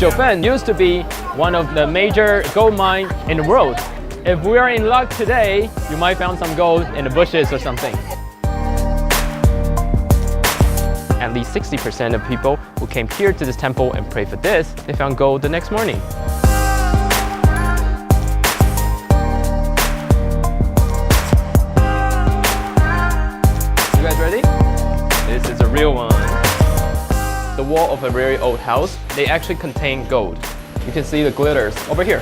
Jiufen used to be one of the major gold mines in the world. If we are in luck today, you might find some gold in the bushes or something. At least 60% of people who came here to this temple and prayed for this, they found gold the next morning. You guys ready? This is a real one. The wall of a very old house, they actually contain gold. You can see the glitters over here.